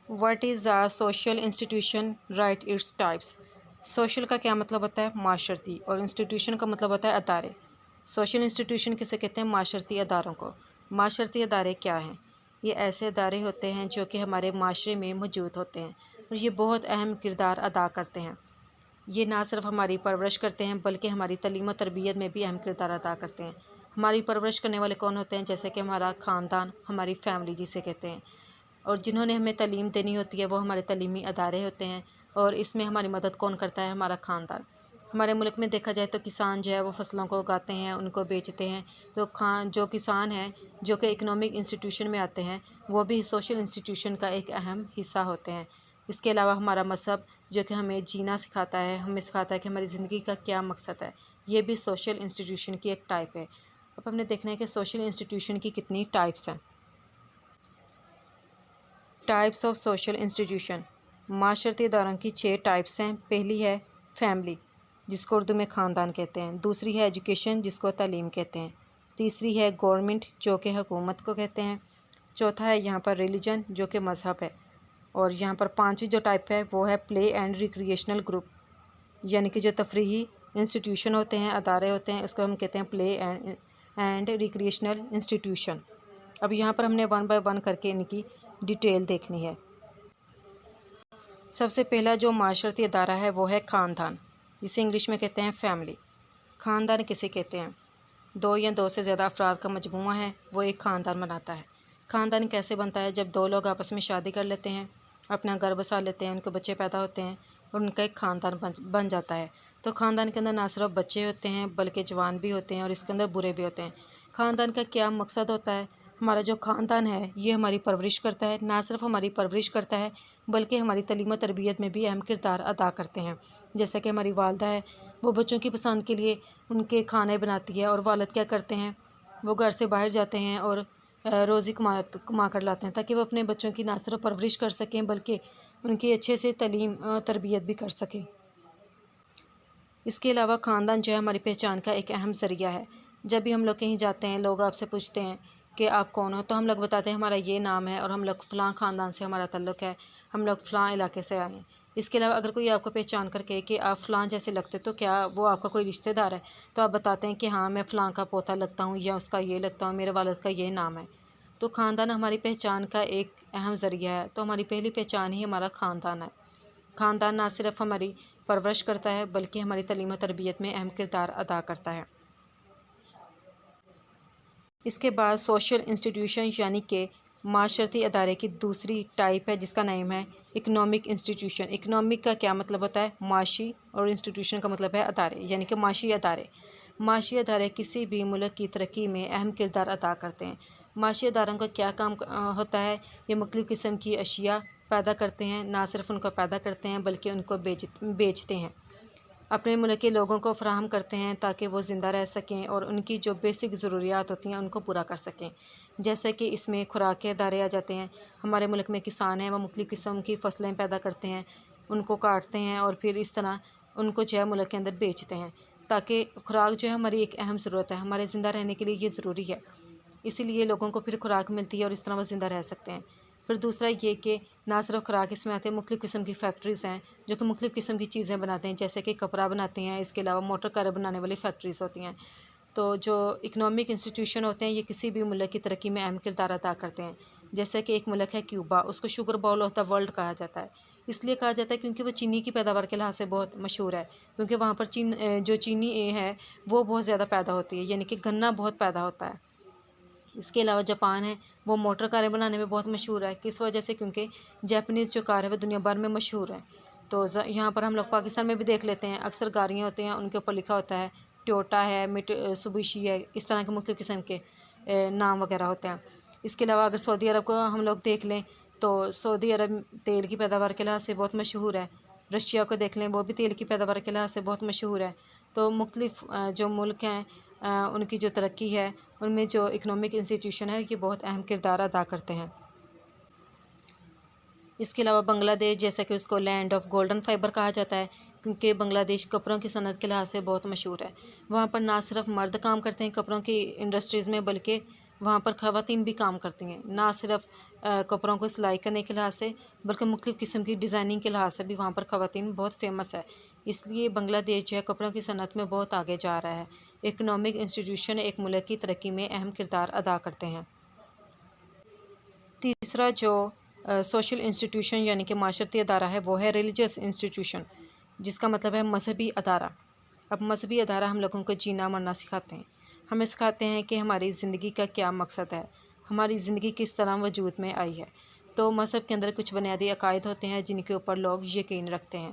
What is a social institution right its types? Social کا کیا مطلب ہوتا ہے؟ معاشرتی، اور انسٹیٹیوشن کا مطلب ہوتا ہے ادارے۔ سوشل انسٹیٹیوشن کسے کہتے ہیں؟ معاشرتی اداروں کو۔ معاشرتی ادارے کیا ہیں؟ یہ ایسے ادارے ہوتے ہیں جو کہ ہمارے معاشرے میں موجود ہوتے ہیں اور یہ بہت اہم کردار ادا کرتے ہیں۔ یہ نہ صرف ہماری پرورش کرتے ہیں بلکہ ہماری تعلیم و تربیت میں بھی اہم کردار ادا کرتے ہیں۔ ہماری پرورش کرنے والے کون ہوتے ہیں؟ جیسے کہ ہمارا خاندان، ہماری فیملی جسے کہتے ہیں، اور جنہوں نے ہمیں تعلیم دینی ہوتی ہے وہ ہمارے تعلیمی ادارے ہوتے ہیں، اور اس میں ہماری مدد کون کرتا ہے؟ ہمارا خاندان۔ ہمارے ملک میں دیکھا جائے تو کسان جو ہے وہ فصلوں کو اگاتے ہیں، ان کو بیچتے ہیں، تو جو کسان ہیں جو کہ اکنامک انسٹیٹیوشن میں آتے ہیں وہ بھی سوشل انسٹیٹیوشن کا ایک اہم حصہ ہوتے ہیں۔ اس کے علاوہ ہمارا مذہب جو کہ ہمیں جینا سکھاتا ہے، ہمیں سکھاتا ہے کہ ہماری زندگی کا کیا مقصد ہے، یہ بھی سوشل انسٹیٹیوشن کی ایک ٹائپ ہے۔ اب ہم نے دیکھنا ہے کہ سوشل انسٹیٹیوشن کی کتنی ٹائپس ہیں۔ Types of social institution. معاشرتی اداروں کی 6 ٹائپس ہیں۔ پہلی ہے فیملی، جس کو اردو میں خاندان کہتے ہیں۔ دوسری ہے ایجوکیشن، جس کو تعلیم کہتے ہیں۔ تیسری ہے گورنمنٹ، جو کہ حکومت کو کہتے ہیں۔ چوتھا ہے یہاں پر ریلیجن، جو کہ مذہب ہے۔ اور یہاں پر پانچویں جو ٹائپ ہے وہ ہے پلے اینڈ ریکریشنل گروپ، یعنی کہ جو تفریحی انسٹیٹیوشن ہوتے ہیں، ادارے ہوتے ہیں، اس کو ہم کہتے ہیں پلے اینڈ ریکریشنل انسٹیٹیوشن۔ اب یہاں پر ہم نے 1 بائی 1 کر کے ان کی ڈیٹیل دیکھنی ہے۔ سب سے پہلا جو معاشرتی ادارہ ہے وہ ہے خاندان، جسے انگلش میں کہتے ہیں فیملی۔ خاندان کسے کہتے ہیں؟ 2 یا 2 سے زیادہ افراد کا مجموعہ ہے وہ ایک خاندان بناتا ہے۔ خاندان کیسے بنتا ہے؟ جب 2 لوگ آپس میں شادی کر لیتے ہیں، اپنا گھر بسا لیتے ہیں، ان کے بچے پیدا ہوتے ہیں اور ان کا ایک خاندان بن جاتا ہے۔ تو خاندان کے اندر نہ صرف بچے ہوتے ہیں بلکہ جوان بھی ہوتے ہیں اور اس کے اندر برے بھی ہوتے ہیں۔ خاندان کا کیا مقصد ہوتا ہے؟ ہمارا جو خاندان ہے یہ ہماری پرورش کرتا ہے، نہ صرف ہماری پرورش کرتا ہے بلکہ ہماری تعلیم و تربیت میں بھی اہم کردار ادا کرتے ہیں۔ جیسا کہ ہماری والدہ ہے، وہ بچوں کی پسند کے لیے ان کے کھانے بناتی ہے، اور والد کیا کرتے ہیں؟ وہ گھر سے باہر جاتے ہیں اور روزی کما کر لاتے ہیں تاکہ وہ اپنے بچوں کی نہ صرف پرورش کر سکیں بلکہ ان کی اچھے سے تعلیم تربیت بھی کر سکیں۔ اس کے علاوہ خاندان جو ہے ہماری پہچان کا ایک اہم ذریعہ ہے۔ جب بھی ہم لوگ کہیں جاتے ہیں، لوگ آپ سے پوچھتے ہیں کہ آپ کون ہو، تو ہم لوگ بتاتے ہیں ہمارا یہ نام ہے اور ہم لوگ فلاں خاندان سے ہمارا تعلق ہے، ہم لوگ فلاں علاقے سے آئے ہیں۔ اس کے علاوہ اگر کوئی آپ کو پہچان کر کہے کہ آپ فلاں جیسے لگتے تو کیا وہ آپ کا کوئی رشتہ دار ہے، تو آپ بتاتے ہیں کہ ہاں میں فلاں کا پوتا لگتا ہوں یا اس کا یہ لگتا ہوں، میرے والد کا یہ نام ہے۔ تو خاندان ہماری پہچان کا ایک اہم ذریعہ ہے، تو ہماری پہلی پہچان ہی ہمارا خاندان ہے۔ خاندان نہ صرف ہماری پرورش کرتا ہے بلکہ ہماری تعلیم و تربیت میں اہم کردار ادا کرتا ہے۔ اس کے بعد سوشل انسٹیٹیوشن یعنی کہ معاشرتی ادارے کی دوسری ٹائپ ہے جس کا نام ہے اکنامک انسٹیٹیوشن۔ اکنامک کا کیا مطلب ہوتا ہے؟ معاشی، اور انسٹیٹیوشن کا مطلب ہے ادارے، یعنی کہ معاشی ادارے۔ معاشی ادارے کسی بھی ملک کی ترقی میں اہم کردار ادا کرتے ہیں۔ معاشی اداروں کا کیا کام ہوتا ہے؟ یہ مختلف قسم کی اشیاء پیدا کرتے ہیں، نہ صرف ان کو پیدا کرتے ہیں بلکہ ان کو بیچتے ہیں، اپنے ملک کے لوگوں کو فراہم کرتے ہیں تاکہ وہ زندہ رہ سکیں اور ان کی جو بیسک ضروریات ہوتی ہیں ان کو پورا کر سکیں۔ جیسے کہ اس میں خوراک کے ادارے آ جاتے ہیں۔ ہمارے ملک میں کسان ہیں، وہ مختلف قسم کی فصلیں پیدا کرتے ہیں، ان کو کاٹتے ہیں اور پھر اس طرح ان کو جو ہے ملک کے اندر بیچتے ہیں، تاکہ خوراک جو ہے ہماری ایک اہم ضرورت ہے، ہمارے زندہ رہنے کے لیے یہ ضروری ہے، اسی لیے لوگوں کو پھر خوراک ملتی ہے اور اس طرح وہ زندہ رہ سکتے ہیں۔ پھر دوسرا یہ کہ نہ صرف خوراک اس میں آتے ہیں، مختلف قسم کی فیکٹریز ہیں جو کہ مختلف قسم کی چیزیں بناتے ہیں، جیسے کہ کپڑا بناتے ہیں، اس کے علاوہ موٹر کار بنانے والی فیکٹریز ہوتی ہیں۔ تو جو اکنامک انسٹیٹیوشن ہوتے ہیں یہ کسی بھی ملک کی ترقی میں اہم کردار ادا کرتے ہیں۔ جیسے کہ ایک ملک ہے کیوبا، اس کو sugar bowl of the world کہا جاتا ہے۔ اس لیے کہا جاتا ہے کیونکہ وہ چینی کی پیداوار کے لحاظ سے بہت مشہور ہے، کیونکہ وہاں پر جو چینی ہے وہ بہت زیادہ پیدا ہوتی ہے، یعنی کہ گنا بہت پیدا ہوتا ہے۔ اس کے علاوہ جاپان ہے، وہ موٹر کاریں بنانے میں بہت مشہور ہے۔ کس وجہ سے؟ کیونکہ جاپنیز جو کار ہے وہ دنیا بھر میں مشہور ہے۔ تو یہاں پر ہم لوگ پاکستان میں بھی دیکھ لیتے ہیں، اکثر گاڑیاں ہوتی ہیں ان کے اوپر لکھا ہوتا ہے ٹویوٹا ہے، سوبیشی ہے، اس طرح کے مختلف قسم کے نام وغیرہ ہوتے ہیں۔ اس کے علاوہ اگر سعودی عرب کو ہم لوگ دیکھ لیں تو سعودی عرب تیل کی پیداوار کے لحاظ سے بہت مشہور ہے۔ رشیا کو دیکھ لیں، وہ بھی تیل کی پیداوار کے لحاظ سے بہت مشہور ہے۔ تو مختلف جو ملک ہیں ان کی جو ترقی ہے ان میں جو اکنامک انسٹیٹیوشن ہے یہ بہت اہم کردار ادا کرتے ہیں۔ اس کے علاوہ بنگلہ دیش، جیسا کہ اس کو لینڈ آف گولڈن فائبر کہا جاتا ہے، کیونکہ بنگلہ دیش کپڑوں کی صنعت کے لحاظ سے بہت مشہور ہے۔ وہاں پر نہ صرف مرد کام کرتے ہیں کپڑوں کی انڈسٹریز میں بلکہ وہاں پر خواتین بھی کام کرتی ہیں، نہ صرف کپڑوں کو سلائی کرنے کے لحاظ سے بلکہ مختلف قسم کی ڈیزائننگ کے لحاظ سے بھی وہاں پر خواتین بہت فیمس ہے۔ اس لیے بنگلہ دیش جو ہے کپڑوں کی صنعت میں بہت آگے جا رہا ہے۔ اکنامک انسٹیٹیوشن ایک ملک کی ترقی میں اہم کردار ادا کرتے ہیں۔ تیسرا جو سوشل انسٹیٹیوشن یعنی کہ معاشرتی ادارہ ہے وہ ہے ریلیجیس انسٹیٹیوشن، جس کا مطلب ہے مذہبی ادارہ۔ اب مذہبی ادارہ ہم لوگوں کو جینا مرنا سکھاتے ہیں، ہمیں سکھاتے ہیں کہ ہماری زندگی کا کیا مقصد ہے، ہماری زندگی کس طرح وجود میں آئی ہے۔ تو مذہب کے اندر کچھ بنیادی عقائد ہوتے ہیں جن کے اوپر لوگ یقین رکھتے ہیں۔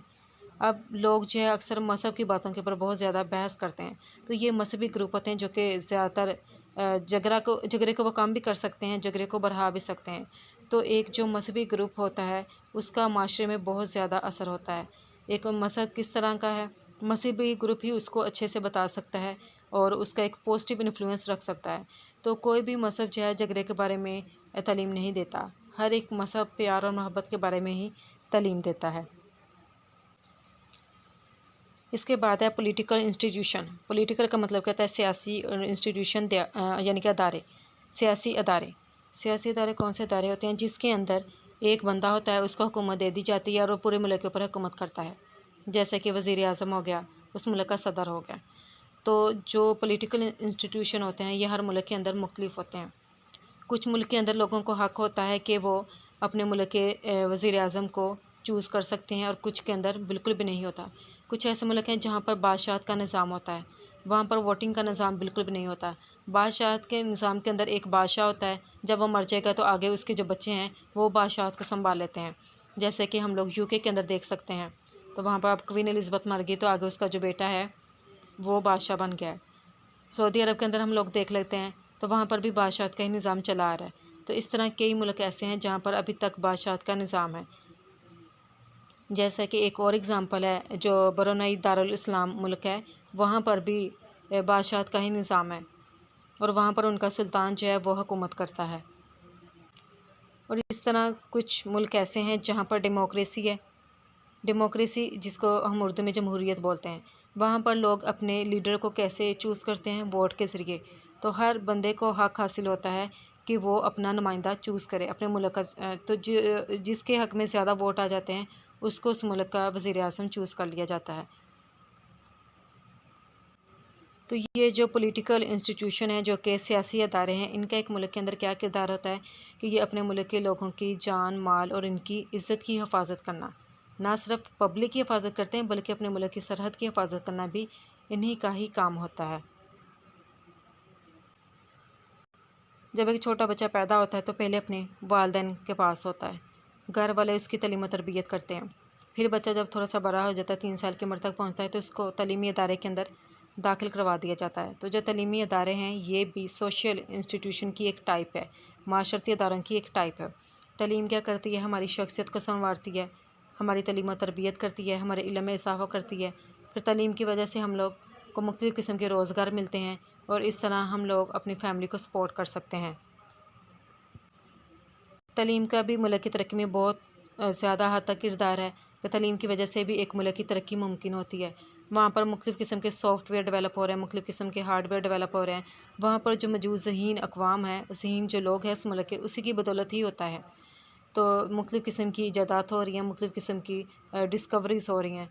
اب لوگ جو ہے اکثر مذہب کی باتوں کے اوپر بہت زیادہ بحث کرتے ہیں، تو یہ مذہبی گروپ ہوتے ہیں جو کہ زیادہ تر جھگڑے کو وہ کم بھی کر سکتے ہیں، جھگڑے کو بڑھا بھی سکتے ہیں۔ تو ایک جو مذہبی گروپ ہوتا ہے اس کا معاشرے میں بہت زیادہ اثر ہوتا ہے۔ ایک مذہب کس طرح کا ہے، مذہبی گروپ ہی اس کو اچھے سے بتا سکتا ہے اور اس کا ایک پازیٹیو انفلوئنس رکھ سکتا ہے۔ تو کوئی بھی مذہب جو ہے جھگڑے کے بارے میں تعلیم نہیں دیتا، ہر ایک مذہب پیار اور محبت کے بارے میں ہی تعلیم دیتا ہے۔ اس کے بعد ہے پولیٹیکل انسٹیٹیوشن۔ پولیٹیکل کا مطلب کہتا ہے سیاسی، اور انسٹیٹیوشن یعنی کہ ادارے، سیاسی ادارے۔ سیاسی ادارے کون سے ادارے ہوتے ہیں؟ جس کے اندر ایک بندہ ہوتا ہے، اس کو حکومت دے دی جاتی ہے اور وہ پورے ملک کے اوپر حکومت کرتا ہے، جیسے کہ وزیر اعظم ہو گیا، اس ملک کا صدر ہو گیا۔ تو جو پولیٹیکل انسٹیٹیوشن ہوتے ہیں یہ ہر ملک کے اندر مختلف ہوتے ہیں۔ کچھ ملک کے اندر لوگوں کو حق ہوتا ہے کہ وہ اپنے ملک کے وزیر اعظم کو چوز کر سکتے ہیں، اور کچھ کے اندر بالکل بھی نہیں ہوتا۔ کچھ ایسے ملک ہیں جہاں پر بادشاہت کا نظام ہوتا ہے، وہاں پر ووٹنگ کا نظام بالکل بھی نہیں ہوتا۔ بادشاہت کے نظام کے اندر ایک بادشاہ ہوتا ہے، جب وہ مر جائے گا تو آگے اس کے جو بچے ہیں وہ بادشاہت کو سنبھال لیتے ہیں، جیسے کہ ہم لوگ UK کے اندر دیکھ سکتے ہیں۔ تو وہاں پر اب کوئین الزبتھ مر گئی تو آگے اس کا جو بیٹا ہے وہ بادشاہ بن گیا ہے۔ سعودی عرب کے اندر ہم لوگ دیکھ لیتے ہیں تو وہاں پر بھی بادشاہت کا ہی نظام چلا آ رہا ہے۔ تو اس طرح کئی ملک ایسے ہیں جہاں پر ابھی تک بادشاہت کا نظام ہے۔ جیسا کہ ایک اور اگزامپل ہے جو برونائی دارالاسلام ملک ہے، وہاں پر بھی بادشاہت کا ہی نظام ہے اور وہاں پر ان کا سلطان جو ہے وہ حکومت کرتا ہے۔ اور اس طرح کچھ ملک ایسے ہیں جہاں پر ڈیموکریسی ہے، ڈیموکریسی جس کو ہم اردو میں جمہوریت بولتے ہیں۔ وہاں پر لوگ اپنے لیڈر کو کیسے چوز کرتے ہیں؟ ووٹ کے ذریعے۔ تو ہر بندے کو حق حاصل ہوتا ہے کہ وہ اپنا نمائندہ چوز کرے اپنے ملک کا، تو جس کے حق میں زیادہ ووٹ آ جاتے ہیں اس کو اس ملک کا وزیر اعظم چوز کر لیا جاتا ہے۔ تو یہ جو پولیٹیکل انسٹیٹیوشن ہے جو کہ سیاسی ادارے ہیں، ان کا ایک ملک کے اندر کیا کردار ہوتا ہے کہ یہ اپنے ملک کے لوگوں کی جان مال اور ان کی عزت کی حفاظت کرنا، نہ صرف پبلک کی حفاظت کرتے ہیں بلکہ اپنے ملک کی سرحد کی حفاظت کرنا بھی انہی کا ہی کام ہوتا ہے۔ جب ایک چھوٹا بچہ پیدا ہوتا ہے تو پہلے اپنے والدین کے پاس ہوتا ہے، گھر والے اس کی تعلیم و تربیت کرتے ہیں۔ پھر بچہ جب تھوڑا سا بڑا ہو جاتا ہے، 3 سال کی عمر تک پہنچتا ہے تو اس کو تعلیمی ادارے کے اندر داخل کروا دیا جاتا ہے۔ تو جو تعلیمی ادارے ہیں یہ بھی سوشل انسٹیٹیوشن کی ایک ٹائپ ہے، معاشرتی اداروں کی ایک ٹائپ ہے۔ تعلیم کیا کرتی ہے؟ ہماری شخصیت کو سنوارتی ہے، ہماری تعلیم و تربیت کرتی ہے، ہمارے علم میں اضافہ کرتی ہے۔ پھر تعلیم کی وجہ سے ہم لوگ کو مختلف قسم کے روزگار ملتے ہیں اور اس طرح ہم لوگ اپنی فیملی کو سپورٹ کر سکتے ہیں۔ تعلیم کا بھی ملک کی ترقی میں بہت زیادہ حد تک کردار ہے کہ تعلیم کی وجہ سے بھی ایک ملک کی ترقی ممکن ہوتی ہے۔ وہاں پر مختلف قسم کے سافٹ ویئر ڈیولپ ہو رہے ہیں، مختلف قسم کے ہارڈ ویئر ڈیولپ ہو رہے ہیں۔ وہاں پر جو موجود ذہین اقوام ہیں، ذہین جو لوگ ہیں اس ملک کے، اسی کی بدولت ہی ہوتا ہے۔ تو مختلف قسم کی ایجادات ہو رہی ہیں، مختلف قسم کی ڈسکوریز ہو رہی ہیں،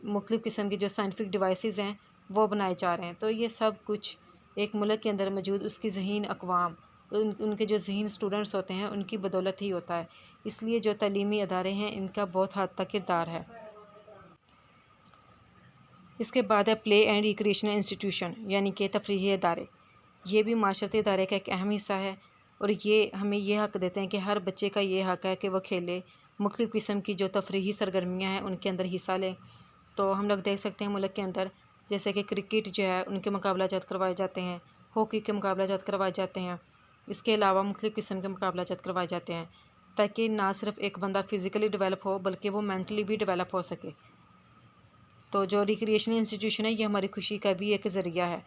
مختلف قسم کی جو سائنٹیفک ڈیوائسز ہیں وہ بنائے جا رہے ہیں۔ تو یہ سب کچھ ایک ملک کے اندر موجود اس کی ذہین اقوام، ان کے جو ذہین اسٹوڈنٹس ہوتے ہیں ان کی بدولت ہی ہوتا ہے۔ اس لیے جو تعلیمی ادارے ہیں ان کا بہت حد تک کردار ہے۔ اس کے بعد ہے پلے اینڈ ریکریشنل انسٹیٹیوشن یعنی کہ تفریحی ادارے۔ یہ بھی معاشرتی ادارے کا ایک اہم حصہ ہے اور یہ ہمیں یہ حق دیتے ہیں کہ ہر بچے کا یہ حق ہے کہ وہ کھیلے، مختلف قسم کی جو تفریحی سرگرمیاں ہیں ان کے اندر حصہ لیں۔ تو ہم لوگ دیکھ سکتے ہیں ملک کے اندر جیسے کہ کرکٹ جو ہے ان کے مقابلہ جات کروائے جاتے ہیں، ہاکی کے مقابلہ جات کروائے جاتے ہیں، اس کے علاوہ مختلف قسم کے مقابلہ جات کروائے جاتے ہیں تاکہ نہ صرف ایک بندہ فزیکلی ڈیولپ ہو بلکہ وہ مینٹلی بھی ڈیولپ ہو سکے۔ تو جو ریکریشنل انسٹیٹیوشن ہے یہ ہماری خوشی کا بھی ایک ذریعہ ہے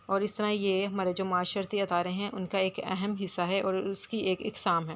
اور اس طرح یہ ہمارے جو معاشرتی ادارے ہیں ان کا ایک اہم حصہ ہے اور اس کی ایک اقسام ہے۔